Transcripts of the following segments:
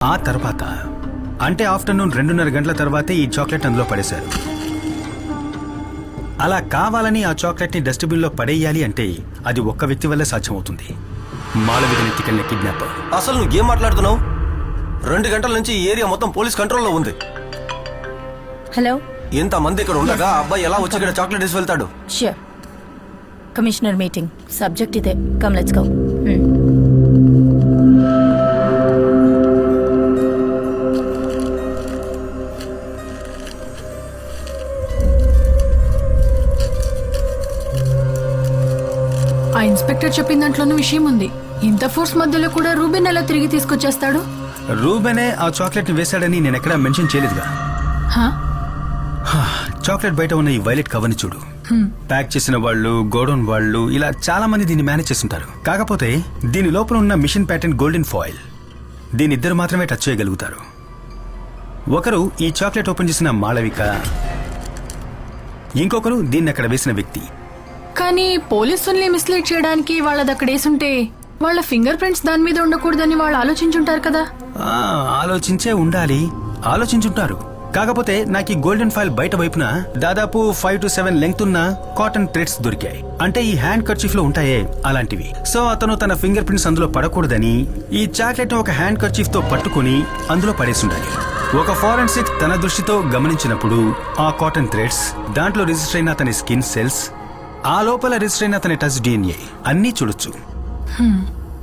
ఆ తర్వాత అంటే ఆఫ్టర్నూన్ 2:30 గంటల తర్వాతే ఈ చాక్లెట్ అందులో పడేశారు. అలా కావాలని ఆ చాక్లెట్ ని డస్ట్బిన్ లో పడేయాలి అంటే అది ఒక్క వ్యక్తి వల్ల సాధ్యమవుతుంది. మాళవికని ఎత్తుకెళ్లిన కిడ్నాపర్. అసలు నువ్వు ఏం మాట్లాడుతున్నావు? 2 గంటల నుంచి ఈ ఏరియా మొత్తం పోలీస్ కంట్రోల్లో ఉంది. హలో, ఇంతమంది ఇక్కడ ఉండగా అబ్బాయి ఎలా వచ్చి ఇక్కడ చాక్లెట్ వేసి వెళ్తాడు? ష్యూర్. కమిషనర్ మీటింగ్ సబ్జెక్ట్ ఇదే. Come let's go. ఆ ఇన్స్పెక్టర్ చెప్పిన దాంట్లోనూ విషయం ఉంది. ఇంత ఫోర్స్ మధ్యలో కూడా రూబెన్ ఎలా తిరిగి తీసుకొచ్చేస్తాడు? రూబెనే ఆ చాక్లెట్ ని వేశాడని నేను ఎక్కడా మెన్షన్ చేయలేదుగా. చాక్లెట్ బయట ఉన్న ఈ వైలెట్ కవర్ ని చూడు. ప్యాక్ చేసిన వాళ్ళు, గోడౌన్ వాళ్ళు, ఇలా చాలా మంది దీన్ని మేనేజ్ చేస్తుంటారు. కాకపోతే దీని లోపల ఉన్న మిషన్ ప్యాటర్న్ గోల్డెన్ ఫాయిల్. దీని ఇద్దరు మాత్రమే టచ్ చేయగలుగుతారు. ఒకరు ఈ చాక్లెట్ ఓపెన్ చేసిన మాళవిక, ఇంకొకరు దీన్ని అక్కడ వేసిన వ్యక్తి. కానీ పోలీసుల్ని మిస్లీడ్ చేయడానికి వాళ్ళది అక్కడ వేసుంటే వాళ్ళ ఫింగర్ ప్రింట్స్ దాని మీద ఉండకూడదని వాళ్ళు ఆలోచించుంటారు కదా. ఆలోచించే ఉండాలి, ఆలోచించుంటారు. కాకపోతే నాకు ఈ గోల్డెన్ ఫాయిల్ బయట వైపున దాదాపు 5 to 7 లెంగ్త్ ఉన్న కాటన్ థ్రెడ్స్ దొరికాయి. అంటే ఈ హ్యాండ్ కర్చీఫ్ లో ఉంటాయే అలాంటివి. సో అతను తన ఫింగర్ ప్రింట్స్ అందులో పడకూడదని ఈ చాక్లెట్ ఒక హ్యాండ్ కర్చీఫ్ తో పట్టుకుని అందులో పడేసుండాలి. ఒక ఫారెన్సిక్ తన దృష్టితో గమనించినప్పుడు ఆ కాటన్ థ్రెడ్స్, దాంట్లో రిజిస్టర్ అయిన అతని స్కిన్ సెల్స్, ఆ లోపల రిజిస్టర్ అయిన అతని టచ్ DNA అన్నీ చూడొచ్చు.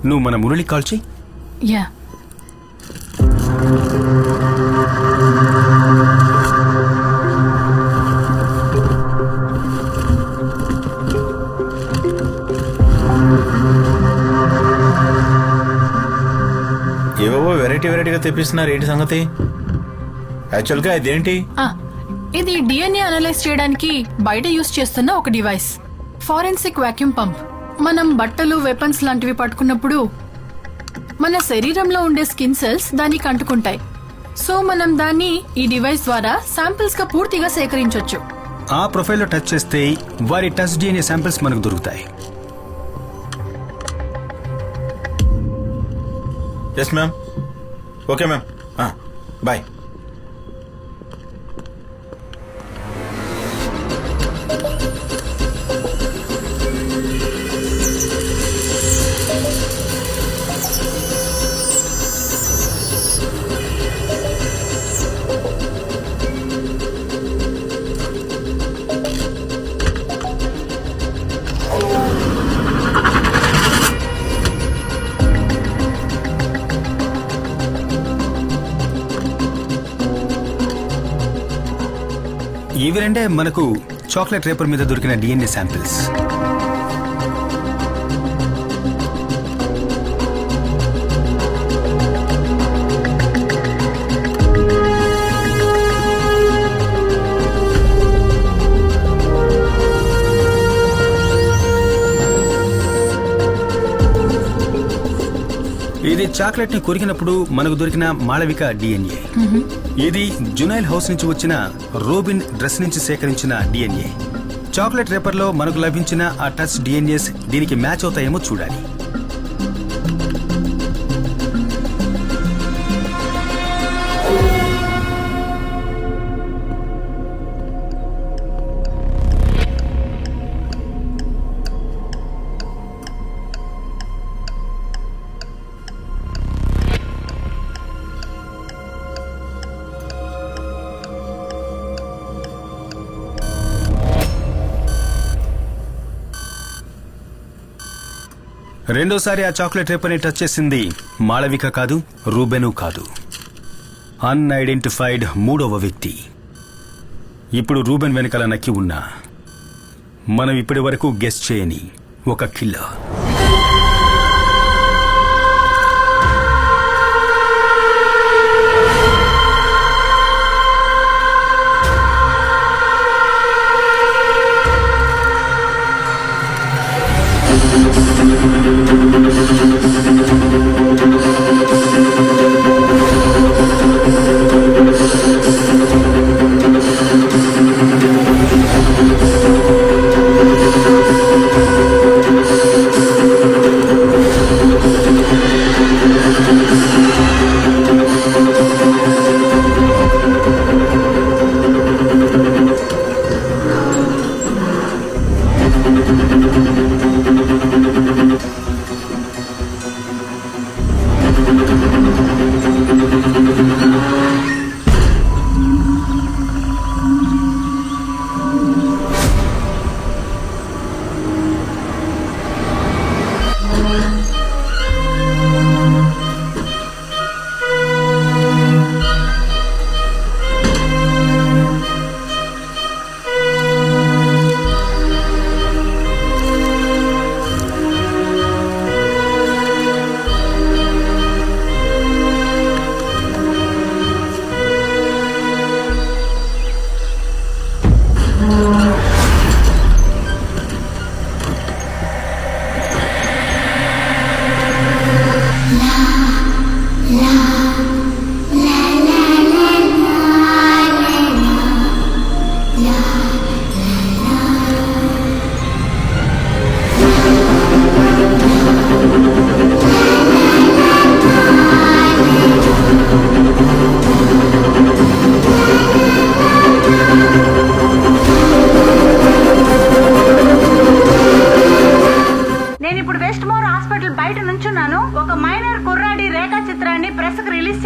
నువ్వు మన మురళి కాల్ చెయ్యి. యా. ఏవో వెరైటీగా తెప్పిస్తున్నారు. ఏంటి సంగతి? యాక్చువల్గా ఇదేంటి? ఇది DNA అనలైజ్ చేయడానికి బయట యూస్ చేస్తున్న ఒక డివైస్. Forensic vacuum pump. మనం బట్టలు, వెపన్స్ లాంటివి పట్టుకున్నప్పుడు మన శరీరంలో ఉండే స్కిన్ సెల్స్ దానికి అంటుకుంటాయి. సో మనం దాన్ని ఈ డివైస్ ద్వారా శాంపిల్స్ గా పూర్తిగా సేకరించొచ్చు. ఆ ప్రొఫైల్లో టచ్ చేస్తే వారి టచ్ DNA శాంపిల్స్ మనకు దొరుకుతాయి. Yes ma'am. Okay ma'am. Bye. ఇవి రెండే మనకు చాక్లెట్ రేపర్ మీద దొరికిన DNA శాంపిల్స్. ఇది చాక్లెట్ ని కొరికినప్పుడు మనకు దొరికిన మాళవిక DNA. ఇది జునైల్ హౌస్ నుంచి వచ్చిన రూబిన్ డ్రెస్ నుంచి సేకరించిన DNA. చాక్లెట్ రేపర్ లో మనకు లభించిన ఆ టచ్ DNAs దీనికి మ్యాచ్ అవుతాయేమో చూడాలి. రెండోసారి ఆ చాక్లెట్ రేపర్ ని టచ్ చేసింది మాళవిక కాదు, రూబెను కాదు, అన్ఐడెంటిఫైడ్ మూడవ వ్యక్తి. ఇప్పుడు రూబెన్ వెనకాల నక్కి ఉన్నా మనం ఇప్పటి వరకు గెస్ చేయని ఒక కిల్లర్.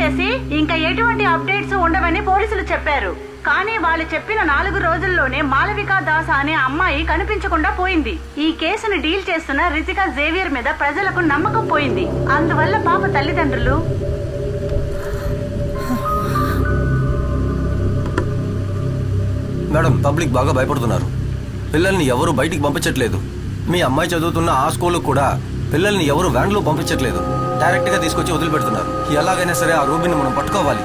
చేసి ఇంకా ఎటువంటి అప్డేట్స్ ఉండవని పోలీసులు చెప్పారు. కానీ వాళ్ళు చెప్పిన 4 రోజుల్లోనే మాలవికా దాస్ అనే అమ్మాయి కనిపించకుండా పోయింది. ఈ కేసును డీల్ చేస్తున్న రితికా జేవియర్ మీద ప్రజలకు నమ్మకం పోయింది. అందువల్ల పాప తల్లిదండ్రులు మేడం, పబ్లిక్ బాగా భయపడుతున్నారు. పిల్లల్ని ఎవరు బయటికి పంపించట్లేదు. మీ అమ్మాయి చదువుతున్న ఆ స్కూల్కి కూడా పిల్లల్ని ఎవరు వ్యాన్లో పంపించట్లేదు. డైరెక్ట్ గా తీసుకొచ్చి వదిలిపెడుతున్నారు. ఎలాగైనా సరే ఆ రూబీని మనం పట్టుకోవాలి.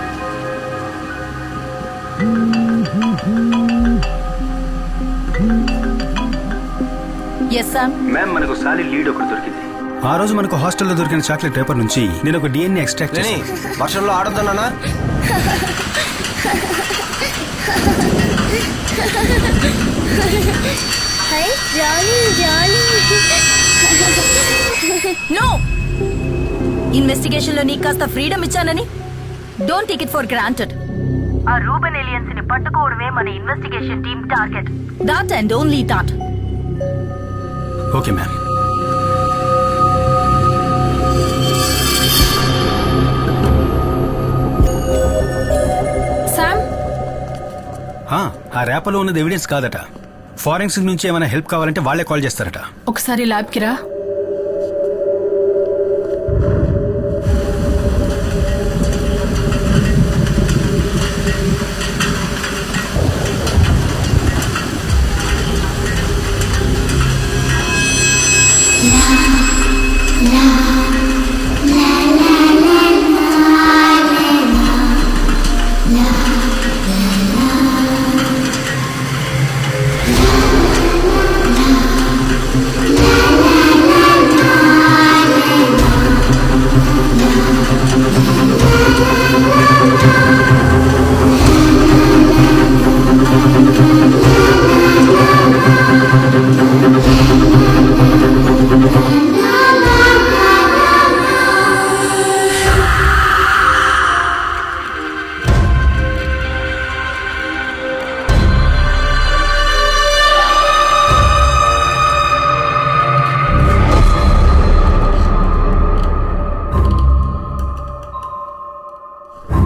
Yes Sam. మ్యామ్, మనకు సాలిడ్ లీడ్ ఒకటి దొరికింది. ఆ రోజు మనకు హాస్టల్లో దొరికిన చాక్లెట్ పేపర్ నుంచి నేను ఒక డిఎన్ఏ ఎక్స్ట్రాక్ట్ లేని చేశాను. వర్షంలో ఆడొద్దన్నా. నో, ఇన్వెస్టిగేషన్ లో నీకు కాస్త ఫ్రీడమ్ ఇచ్చానని don't take it for granted. ఆ రూబెన్ ఏలియన్స్ ని పట్టుకోవడమే మన investigation team target. That and only that. Okay ma'am. Sam, ఆ ర్యాపలో ఉన్నది ఎవిడెన్స్ కాదట. ఫారెన్సిక్ నుంచి ఏమైనా హెల్ప్ కావాలంటే వాళ్ళే కాల్ చేస్తారట. ఒకసారి ల్యాబ్ కి రా.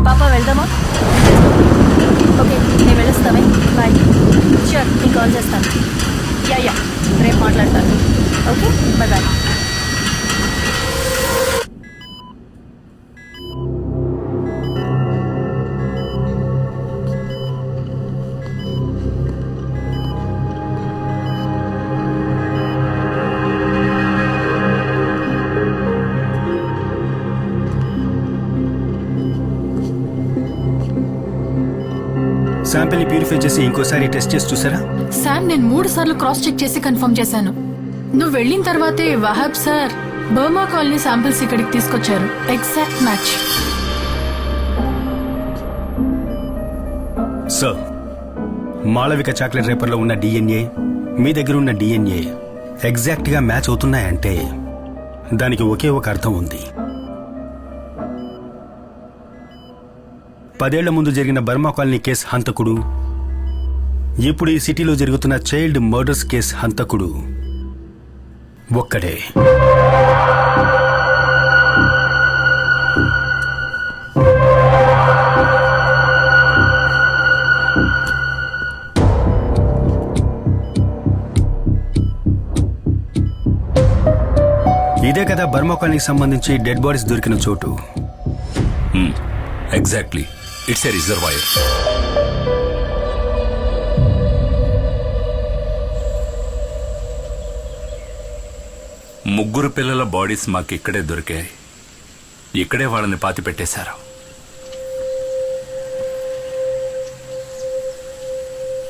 పాప వెళ్దామా? ఓకే, నేను వెళ్ళొస్తామే. బాయ్. షూర్, నేను కాల్ చేస్తాను. యా, రేపు మాట్లాడతాను. Okay, bye bye. శాంపిల్ ని ప్యూరిఫై చేసి ఇంకోసారి టెస్ట్ చేసి చూసారా? శామ్, నేను 3 సార్లు క్రాస్ చెక్ చేసి కన్ఫర్మ్ చేశాను. నువ్వు వెళ్ళిన తర్వాతే Wahab sir Burma colony samples ఇక్కడికి తీసుకొచ్చారు. Exact match. Sir, Malavika chocolate రేపర్లో ఉన్న డిఎన్ఏ మీ దగ్గర ఉన్న డిఎన్ఏ ఎగ్జాక్ట్ గా మ్యాచ్ అవుతున్నాయంటే దానికి ఒకే ఒక అర్థం ఉంది. 10 ఏళ్ల ముందు జరిగిన బర్మా కాలనీ కేసు హంతకుడు, ఇప్పుడు ఈ సిటీలో జరుగుతున్న చైల్డ్ మర్డర్స్ కేసు హంతకుడు ఒక్కడే. ఇదే కదా బర్మా కాలనీకి సంబంధించి డెడ్ బాడీస్ దొరికిన చోటు. Exactly, it's a reservoir. ముగ్గురు పిల్లల బాడీస్ మాకు ఇక్కడే దొరికాయి. ఇక్కడే వాళ్ళని పాతి పెట్టేశారు.